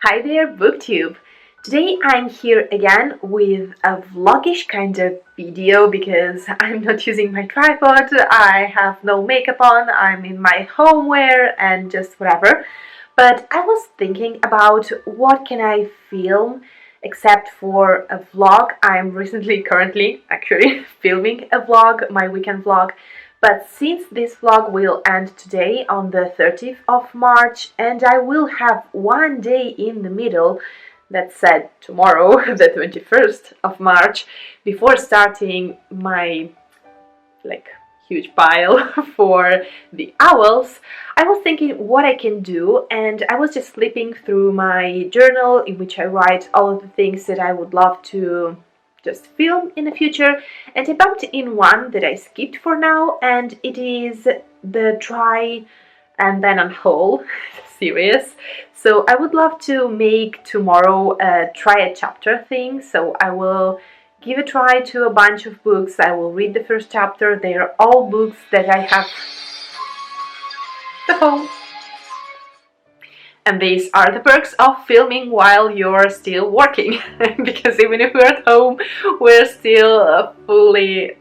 Hi there, BookTube! Today I'm here again with a vlogish kind of video because I'm not using my tripod, I have no makeup on, I'm in my homeware and just whatever. But I was thinking about what can I film except for a vlog. I'm currently actually filming a vlog, my weekend vlog. But since this vlog will end today on the 30th of March and I will have one day in the middle, that said tomorrow, the 21st of March, before starting my huge pile for the owls, I was thinking what I can do, and I was just flipping through my journal in which I write all of the things that I would love to just film in the future, and I bumped in one that I skipped for now, and it is the Try and then Unhaul series. So I would love to make tomorrow a try a chapter thing, so I will give a try to a bunch of books. I will read the first chapter. They are all books that I have at home. And these are the perks of filming while you're still working. Because even if we're at home, we're still fully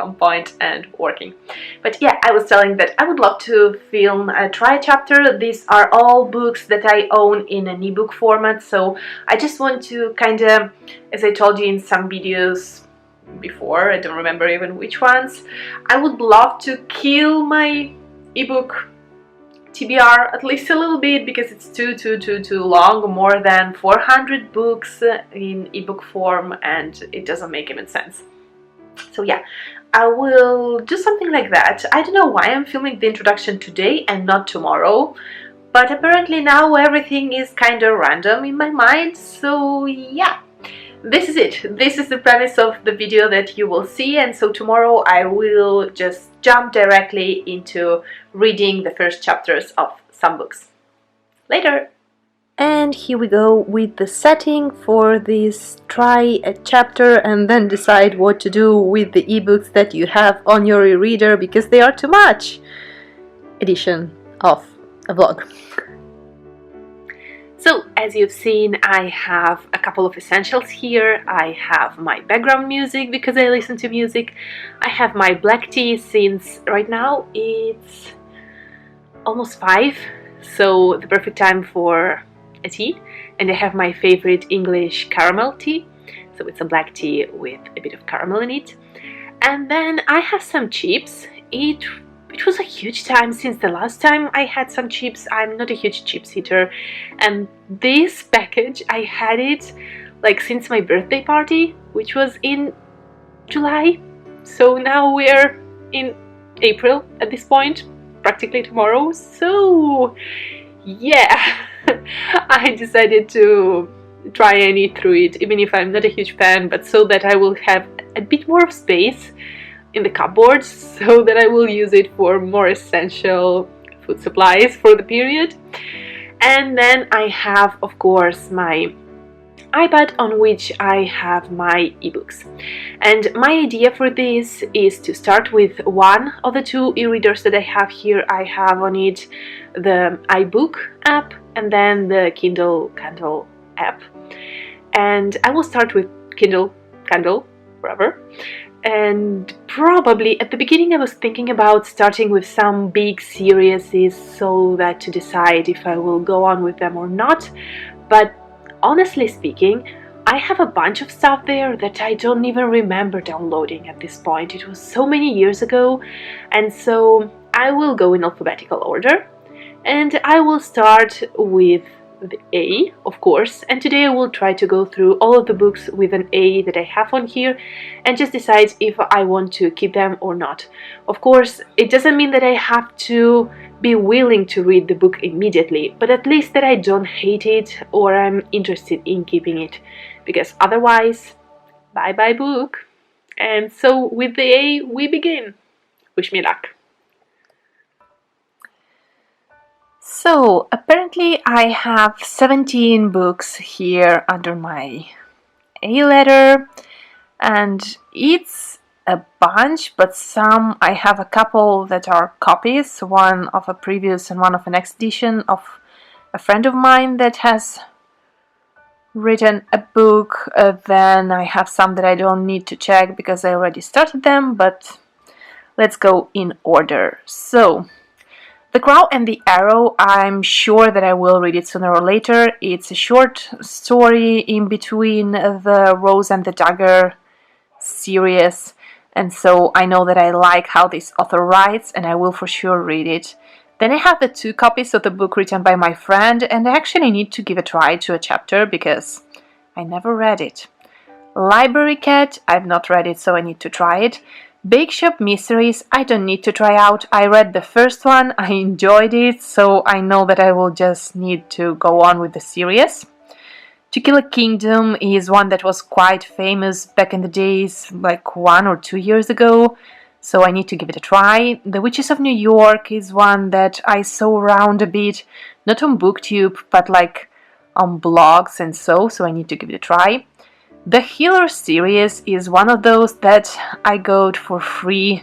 on point and working. But yeah, I was telling that I would love to film a try chapter. These are all books that I own in an ebook format, so I just want to kind of, as I told you in some videos before, I don't remember even which ones, I would love to kill my ebook TBR at least a little bit, because it's too long, more than 400 books in ebook form, and it doesn't make even sense. So yeah, I will do something like that. I don't know why I'm filming the introduction today and not tomorrow, but apparently now everything is kind of random in my mind, so yeah. This is it. This is the premise of the video that you will see, and so tomorrow I will just jump directly into reading the first chapters of some books. Later! And here we go with the setting for this try a chapter and then decide what to do with the ebooks that you have on your e-reader because they are too much edition of a vlog. So, as you've seen, I have a couple of essentials here. I have my background music because I listen to music. I have my black tea since right now it's almost 5, so the perfect time for a tea. And I have my favorite English caramel tea, so it's a black tea with a bit of caramel in it. And then I have some chips. It was a huge time since the last time I had some chips. I'm not a huge chips eater, and this package, I had it since my birthday party, which was in July. So now we're in April at this point, practically tomorrow. So yeah, I decided to try and eat through it, even if I'm not a huge fan, but so that I will have a bit more of space in the cupboard, so that I will use it for more essential food supplies for the period. And then I have, of course, my iPad on which I have my ebooks. And my idea for this is to start with one of the two e-readers that I have here. I have on it the iBook app and then the Kindle app. And I will start with Kindle, whatever. And probably at the beginning I was thinking about starting with some big series so that to decide if I will go on with them or not. But honestly speaking, I have a bunch of stuff there that I don't even remember downloading at this point. It was so many years ago, and so I will go in alphabetical order. And I will start with the A, of course, and today I will try to go through all of the books with an A that I have on here and just decide if I want to keep them or not. Of course, it doesn't mean that I have to be willing to read the book immediately, but at least that I don't hate it or I'm interested in keeping it, because otherwise, bye bye book. And so with the A we begin. Wish me luck. So, apparently I have 17 books here under my A letter, and it's a bunch, but some I have a couple that are copies, one of a previous and one of a next edition of a friend of mine that has written a book. Then I have some that I don't need to check because I already started them, but let's go in order. So, The Crow and the Arrow, I'm sure that I will read it sooner or later. It's a short story in between the Rose and the Dagger series, and so I know that I like how this author writes, and I will for sure read it. Then I have the 2 copies of the book written by my friend, and I actually need to give a try to a chapter because I never read it. Library Cat, I've not read it, so I need to try it. Bake Shop Mysteries, I don't need to try out. I read the first one, I enjoyed it, so I know that I will just need to go on with the series. To Kill a Kingdom is one that was quite famous back in the days, like 1 or 2 years ago, so I need to give it a try. The Witches of New York is one that I saw around a bit, not on BookTube, but like on blogs and so I need to give it a try. The Healer series is one of those that I got for free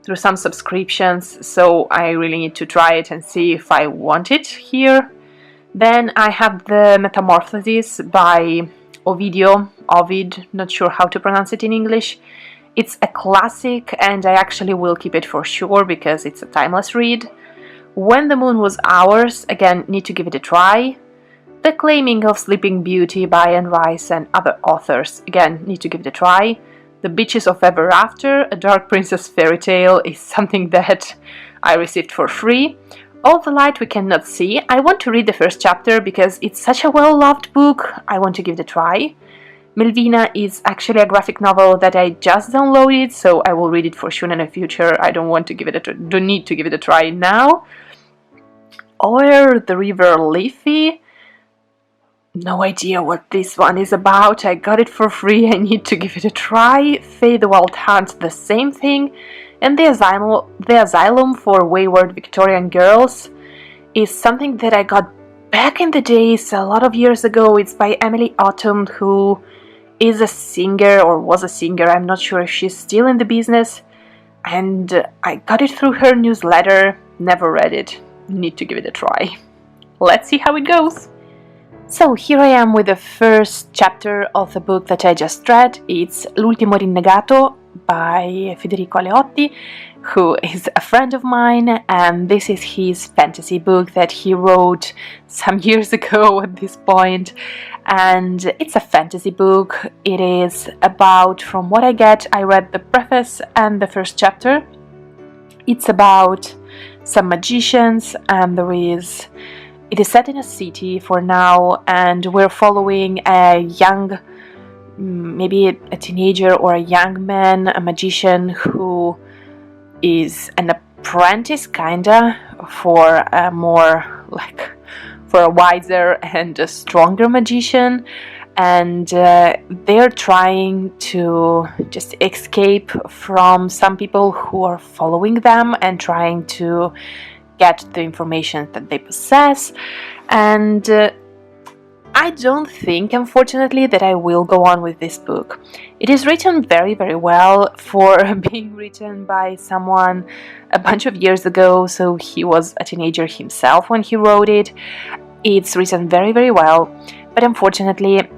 through some subscriptions, so I really need to try it and see if I want it here. Then I have the Metamorphosis by Ovid, not sure how to pronounce it in English. It's a classic and I actually will keep it for sure because it's a timeless read. When the Moon Was Ours, again, need to give it a try. The Claiming of Sleeping Beauty by Anne Rice and other authors, again, need to give it a try. The Bitches of Ever After, a Dark Princess fairy tale, is something that I received for free. All the Light We Cannot See, I want to read the first chapter because it's such a well-loved book, I want to give it a try. Melvina is actually a graphic novel that I just downloaded, so I will read it for sure in the future. I don't need to give it a try now. Or The River Liffey. No idea what this one is about. I got it for free. I need to give it a try. Faye the Wild Hunt, the same thing. And the Asylum for Wayward Victorian Girls is something that I got back in the days, a lot of years ago. It's by Emily Autumn, who is a singer or was a singer. I'm not sure if she's still in the business. And I got it through her newsletter. Never read it. Need to give it a try. Let's see how it goes. So here I am with the first chapter of the book that I just read. It's L'ultimo rinnegato by Federico Aleotti, who is a friend of mine, and this is his fantasy book that he wrote some years ago at this point. And it's a fantasy book. It is about, from what I get, I read the preface and the first chapter. It's about some magicians, and it is set in a city for now, and we're following a young, maybe a teenager or a young man, a magician who is an apprentice kinda for a wiser and a stronger magician, and they're trying to just escape from some people who are following them and trying to get the information that they possess. And I don't think, unfortunately, that I will go on with this book. It is written very, very well for being written by someone a bunch of years ago, so he was a teenager himself when he wrote it. It's written very, very well, but unfortunately,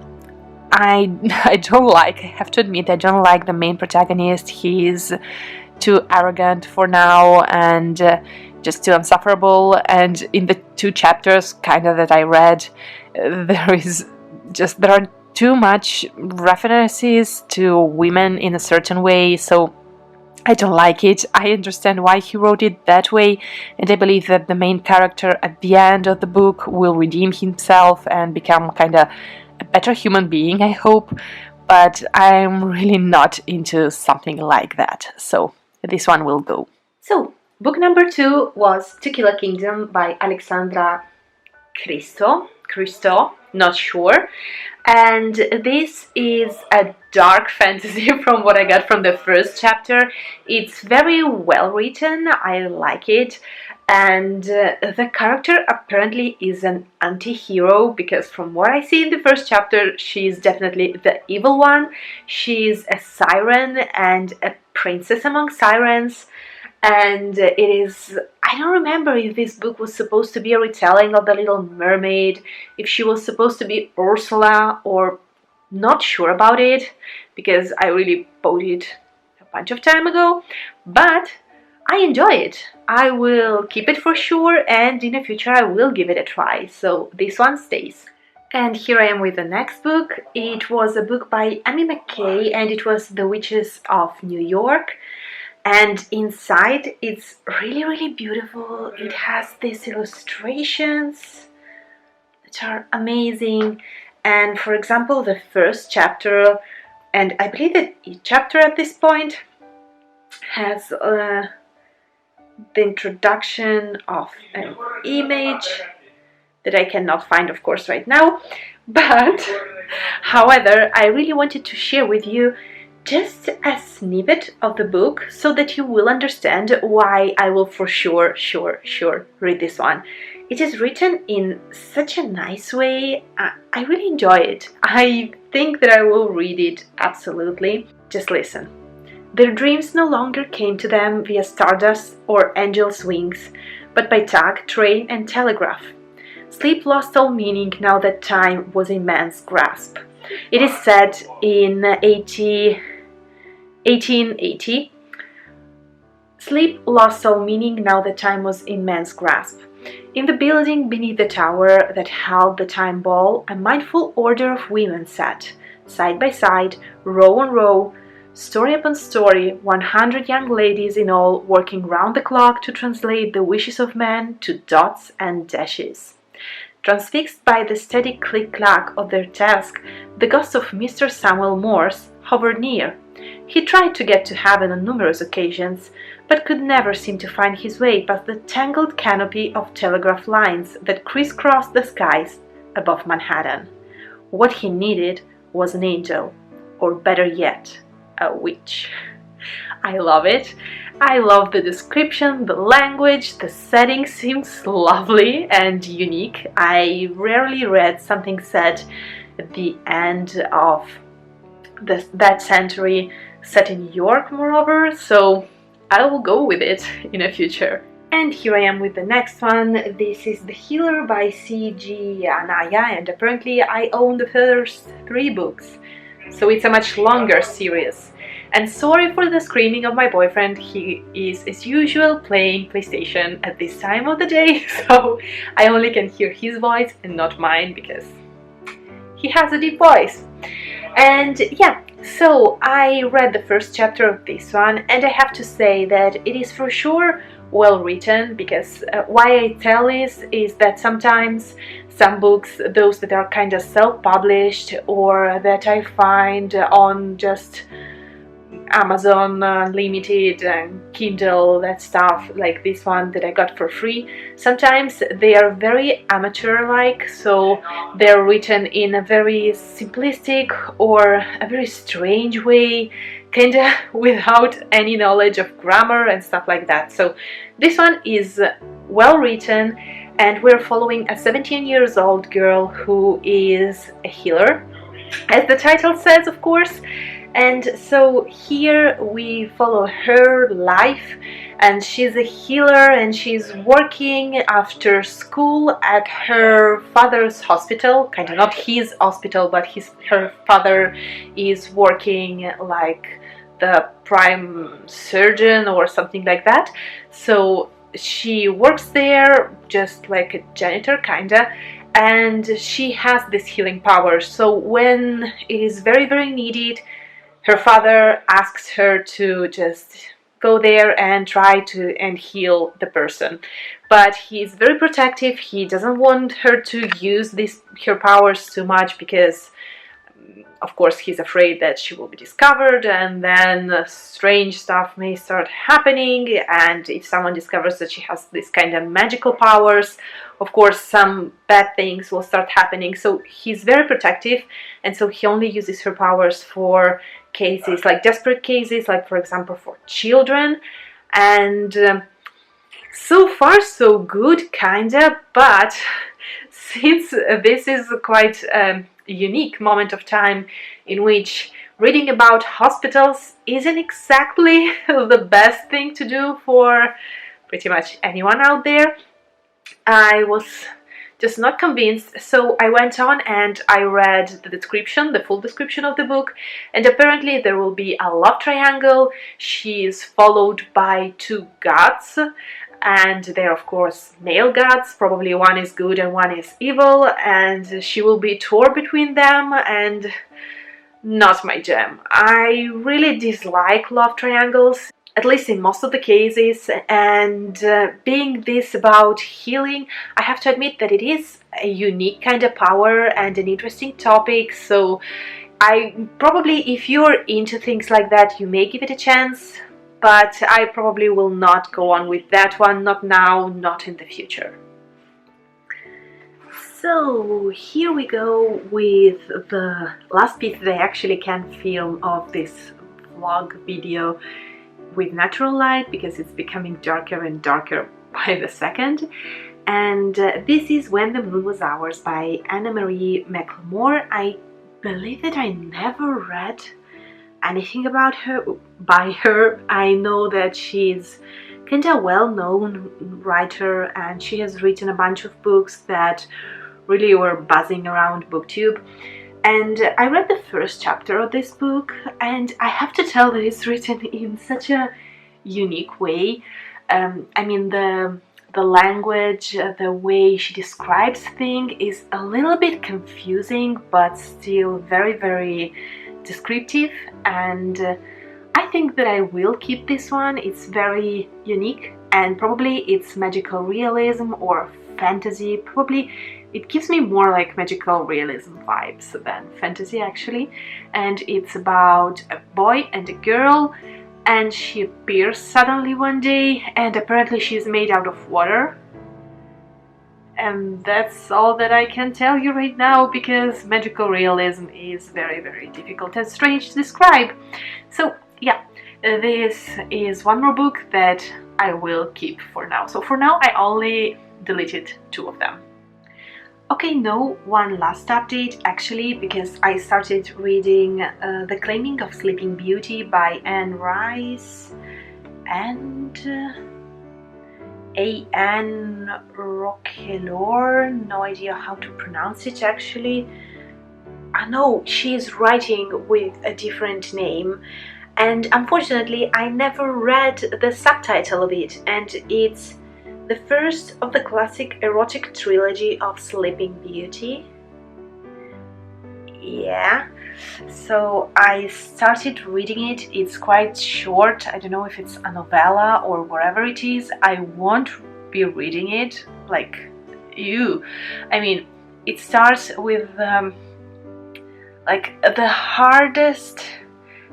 I have to admit, I don't like the main protagonist. He's too arrogant for now and just too insufferable, and in the 2 chapters kind of that I read, there are too much references to women in a certain way, so I don't like it. I understand why he wrote it that way, and I believe that the main character at the end of the book will redeem himself and become kind of a better human being, I hope, but I'm really not into something like that, so this one will go. So, book number 2 was To Kill a Kingdom by Alexandra Cristo, not sure. And this is a dark fantasy from what I got from the first chapter. It's very well written, I like it. And the character apparently is an anti-hero, because from what I see in the first chapter, she's definitely the evil one. She's a siren and a princess among sirens. And it is, I I don't remember if this book was supposed to be a retelling of The Little Mermaid, if she was supposed to be Ursula, or not sure about it, because I really bought it a bunch of time ago, but I enjoy it. I will keep it for sure, and in the future I will give it a try, so this one stays. And here I am with the next book. It was a book by Amy McKay, and it was The Witches of New York. And inside it's really beautiful. It has these illustrations that are amazing. And for example, the first chapter, and I believe that each chapter at this point has the introduction of an image that I cannot find, of course, right now. But however, I really wanted to share with you just a snippet of the book so that you will understand why I will for sure read this one. It is written in such a nice way. I really enjoy it. I think that I will read it absolutely. Just listen. Their dreams no longer came to them via stardust or angels' wings, but by tug, train, and telegraph. Sleep lost all meaning now that time was in man's grasp. It is said in 1880, sleep lost all meaning now that time was in man's grasp. In the building beneath the tower that held the time ball, a mindful order of women sat, side by side, row on row, story upon story, 100 young ladies in all, working round the clock to translate the wishes of men to dots and dashes. Transfixed by the steady click-clack of their task, the ghost of Mr. Samuel Morse hovered near. He tried to get to heaven on numerous occasions, but could never seem to find his way past the tangled canopy of telegraph lines that crisscrossed the skies above Manhattan. What he needed was an angel, or better yet, a witch. I love it. I love the description, the language, the setting seems lovely and unique. I rarely read something set at the end of that century, set in New York moreover, so I will go with it in the future. And here I am with the next one. This is The Healer by C.G. Anaya, and apparently I own the first 3 books, so it's a much longer series. And sorry for the screaming of my boyfriend, he is as usual playing PlayStation at this time of the day, so I only can hear his voice and not mine because he has a deep voice. And yeah, so I read the first chapter of this one, and I have to say that it is for sure well written, because why I tell this is that sometimes some books, those that are kind of self-published or that I find on just Amazon Limited and Kindle, that stuff, like this one that I got for free, sometimes they are very amateur-like, so they're written in a very simplistic or a very strange way, kinda without any knowledge of grammar and stuff like that. So this one is well written, and we're following a 17-year-old girl who is a healer, as the title says, of course. And so here we follow her life, and she's a healer and she's working after school at her father's hospital, kind of not his hospital, but her father is working like the prime surgeon or something like that. So she works there just like a janitor kinda, and she has this healing power. So when it is very needed, her father asks her to just go there and try to heal the person. But he's very protective. He doesn't want her to use her powers too much because, of course, he's afraid that she will be discovered and then strange stuff may start happening. And if someone discovers that she has this kind of magical powers, of course, some bad things will start happening. So he's very protective, and so he only uses her powers for cases, like desperate cases, like for example for children. And so far so good, kinda, but since this is quite a unique moment of time in which reading about hospitals isn't exactly the best thing to do for pretty much anyone out there. I was just not convinced, so I went on and I read the description, the full description of the book, and apparently there will be a love triangle. She is followed by two gods, and they're of course male gods. Probably one is good and one is evil, and she will be torn between them, and not my jam. I really dislike love triangles, at least in most of the cases, and being this about healing, I have to admit that it is a unique kind of power and an interesting topic, so I probably, if you're into things like that, you may give it a chance, but I probably will not go on with that one, not now, not in the future. So here we go with the last piece that I actually can film of this vlog video with natural light, because it's becoming darker and darker by the second. And this is When the Moon Was Ours by Anna-Marie McLemore. I believe that I never read anything about her by her. I know that she's kind of well-known writer, and she has written a bunch of books that really were buzzing around BookTube. And I read the first chapter of this book, and I have to tell that it's written in such a unique way. I mean, the language, the way she describes things is a little bit confusing, but still very, very descriptive. And I think that I will keep this one. It's very unique, and probably it's magical realism or fantasy. Probably it gives me more like magical realism vibes than fantasy, actually. And it's about a boy and a girl, and she appears suddenly one day, and apparently she's made out of water. And that's all that I can tell you right now, because magical realism is very, very difficult and strange to describe. So yeah, this is one more book that I will keep for now. So for now I only deleted 2 of them. Okay, no, one last update actually, because I started reading The Claiming of Sleeping Beauty by Anne Rice and A.N. Roquelaure, no idea how to pronounce it actually. I know she's writing with a different name, and unfortunately I never read the subtitle of it, and it's the first of the classic erotic trilogy of Sleeping Beauty. Yeah, so I started reading it. It's quite short. I don't know if it's a novella or whatever it is. I won't be reading it. Like, you. I mean, it starts with like the hardest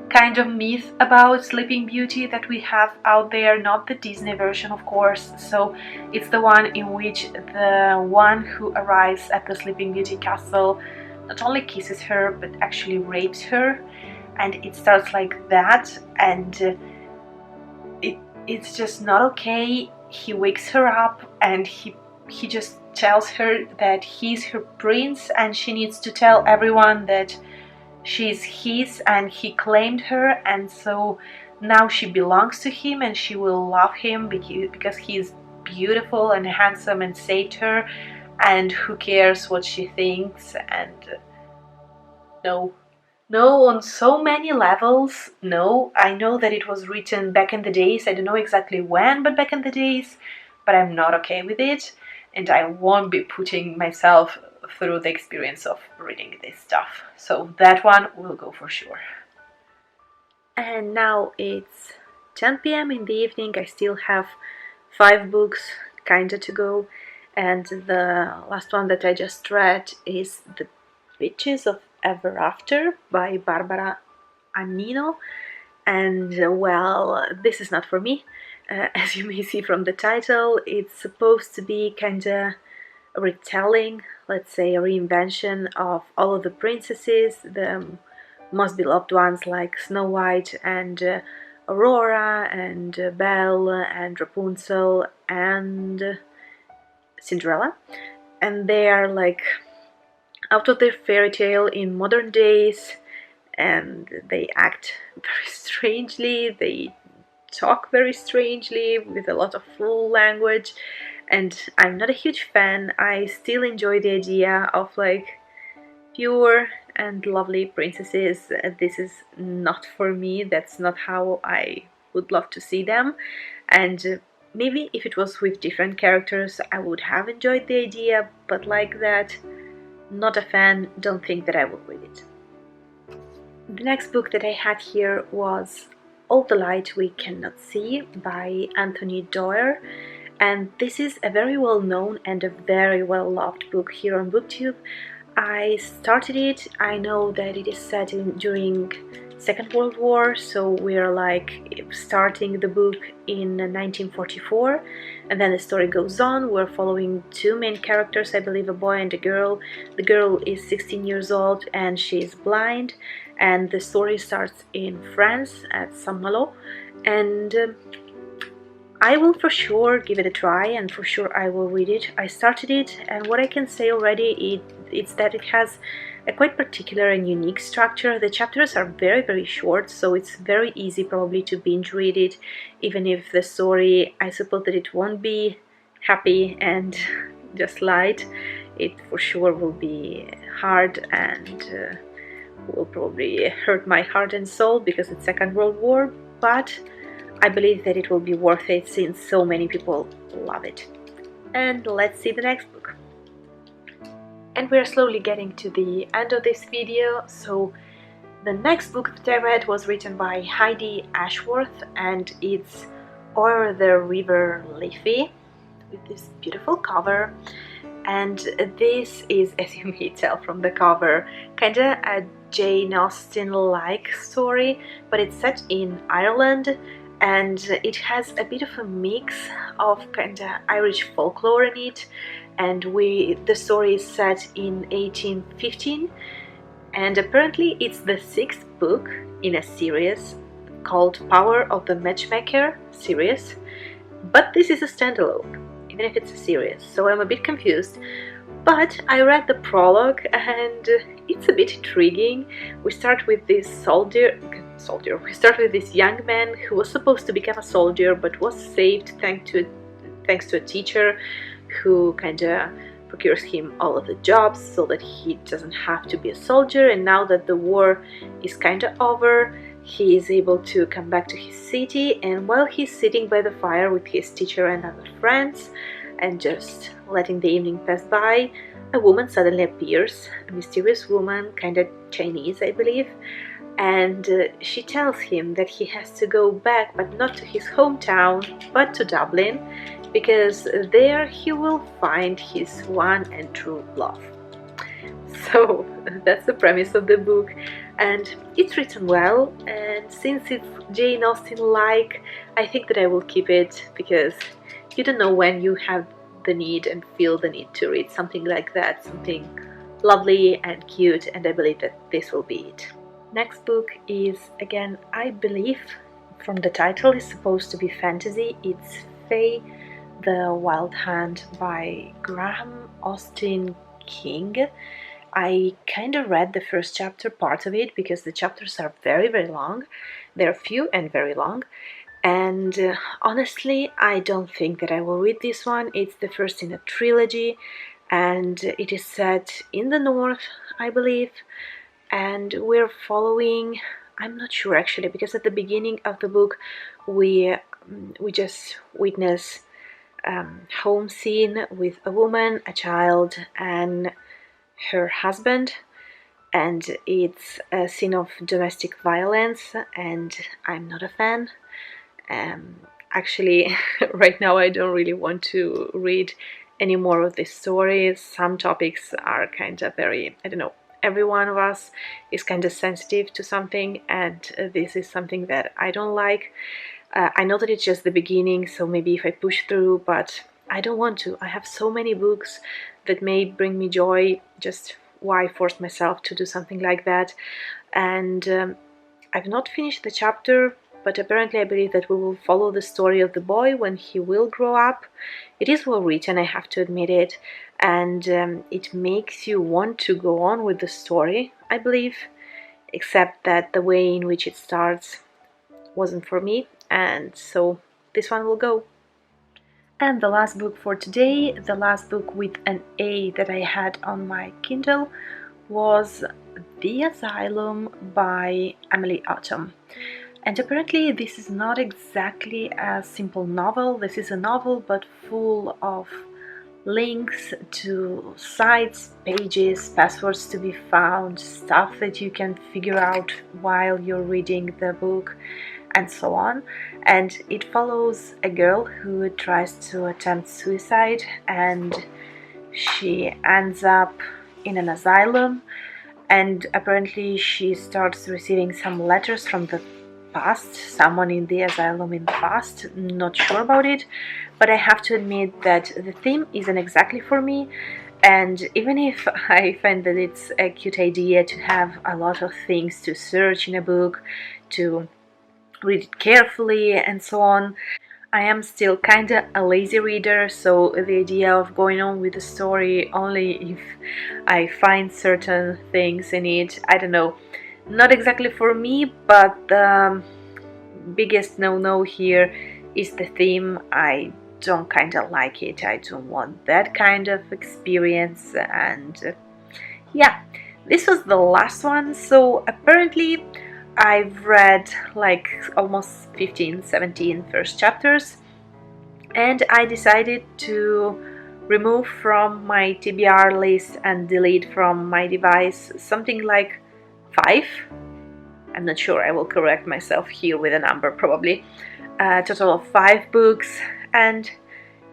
kind of myth about Sleeping Beauty that we have out there, not the Disney version of course. So it's the one in which the one who arrives at the Sleeping Beauty castle not only kisses her but actually rapes her, and it starts like that, and it's just not okay. He wakes her up and he just tells her that he's her prince and she needs to tell everyone that she's his and he claimed her, and so now she belongs to him and she will love him because he's beautiful and handsome and saved her, and who cares what she thinks. And no, on so many levels, no. I know that it was written back in the days, I don't know exactly when, but back in the days, but I'm not okay with it, and I won't be putting myself through the experience of reading this stuff. So that one will go for sure. And now it's 10 p.m. in the evening. I still have 5 books kinda to go, and the last one that I just read is The Witches of Ever After by Barbara Annino, and well, this is not for me. As you may see from the title, it's supposed to be kinda a retelling, let's say a reinvention of all of the princesses, the most beloved ones like Snow White and Aurora and Belle and Rapunzel and Cinderella, and they are like out of their fairy tale in modern days, and they act very strangely. They talk very strangely with a lot of full language, and I'm not a huge fan. I still enjoy the idea of like pure and lovely princesses. This is not for me. That's not how I would love to see them. And maybe if it was with different characters, I would have enjoyed the idea, but like that, not a fan, don't think that I will read it. The next book that I had here was All the Light We Cannot See by Anthony Doerr. And this is a very well known and a very well loved book here on BookTube. I started it. I know that it is set during Second World War, so we're like starting the book in 1944, and then the story goes on. We're following two main characters, I believe a boy and a girl. The girl is 16 years old and she is blind, and the story starts in France at Saint-Malo, and I will for sure give it a try, and for sure I will read it. I started it, and what I can say already it's that it has a quite particular and unique structure. The chapters are very short, so it's very easy probably to binge read it, even if the story, I suppose that it won't be happy and just light. It for sure will be hard and will probably hurt my heart and soul because it's Second World War, but I believe that it will be worth it since so many people love it. And let's see the next book. And we're slowly getting to the end of this video, so the next book that I read was written by Heidi Ashworth, and it's O'er the River Liffey, with this beautiful cover. And this is, as you may tell from the cover, kinda a Jane Austen-like story, but it's set in Ireland, and it has a bit of a mix of kinda Irish folklore in it. And the story is set in 1815, and apparently it's the 6th book in a series called Power of the Matchmaker series, but this is a standalone, even if it's a series, so I'm a bit confused. But I read the prologue and it's a bit intriguing. We start with this we start with this young man who was supposed to become a soldier but was saved thanks to a teacher who kinda procures him all of the jobs so that he doesn't have to be a soldier. And now that the war is kinda over, he is able to come back to his city, and while he's sitting by the fire with his teacher and other friends and just letting the evening pass by, a woman suddenly appears, a mysterious woman, kinda Chinese I believe, and she tells him that he has to go back, but not to his hometown, but to Dublin, because there he will find his one and true love. So that's the premise of the book, and it's written well, and since it's Jane Austen-like, I think that I will keep it, because you don't know when you have the need and feel the need to read something like that, something lovely and cute, and I believe that this will be it. Next book is, again, I believe from the title, is supposed to be fantasy. It's Faye the Wild Hunt by Graham Austin King. I kind of read the first chapter, part of it, because the chapters are very long. They're few and very long, and honestly I don't think that I will read this one. It's the first in a trilogy, and it is set in the north, I believe, and we're following, I'm not sure actually, because at the beginning of the book we just witness home scene with a woman, a child, and her husband, and it's a scene of domestic violence, and I'm not a fan. Actually, right now I don't really want to read any more of this story. Some topics are kind of very, I don't know, every one of us is kind of sensitive to something, and this is something that I don't like. I know that it's just the beginning, so maybe if I push through, but I don't want to. I have so many books that may bring me joy, just why force myself to do something like that? And I've not finished the chapter, but apparently I believe that we will follow the story of the boy when he will grow up. It is well written, I have to admit it, and it makes you want to go on with the story, I believe, except that the way in which it starts wasn't for me, and so this one will go. And the last book for today, the last book with an A that I had on my Kindle, was The Asylum by Emily Autumn. And apparently this is not exactly a simple novel. This is a novel but full of links to sites, pages, passwords to be found, stuff that you can figure out while you're reading the book, and so on. And it follows a girl who tries to attempt suicide, and she ends up in an asylum, and apparently she starts receiving some letters from the past, someone in the asylum in the past. Not sure about it, but I have to admit that the theme isn't exactly for me. And even if I find that it's a cute idea to have a lot of things to search in a book, to read it carefully and so on, I am still kinda a lazy reader, so the idea of going on with the story only if I find certain things in it, I don't know, not exactly for me. But the biggest no-no here is the theme. I don't kinda like it. I don't want that kind of experience, and yeah, this was the last one. So apparently I've read like almost 15-17 first chapters, and I decided to remove from my TBR list and delete from my device something like 5. I'm not sure, I will correct myself here with a number probably. A total of 5 books, and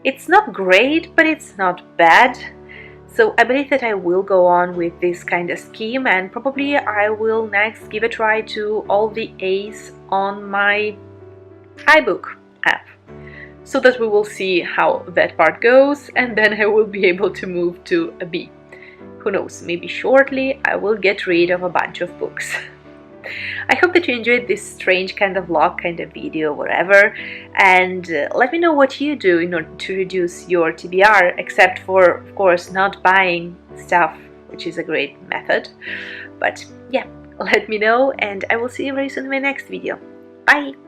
it's not great, but it's not bad. So I believe that I will go on with this kind of scheme, and probably I will next give a try to all the A's on my iBook app, so that we will see how that part goes, and then I will be able to move to a B. Who knows, maybe shortly I will get rid of a bunch of books. I hope that you enjoyed this strange kind of vlog, kind of video, whatever, and let me know what you do in order to reduce your TBR, except for, of course, not buying stuff, which is a great method. But yeah, let me know, and I will see you very soon in my next video. Bye!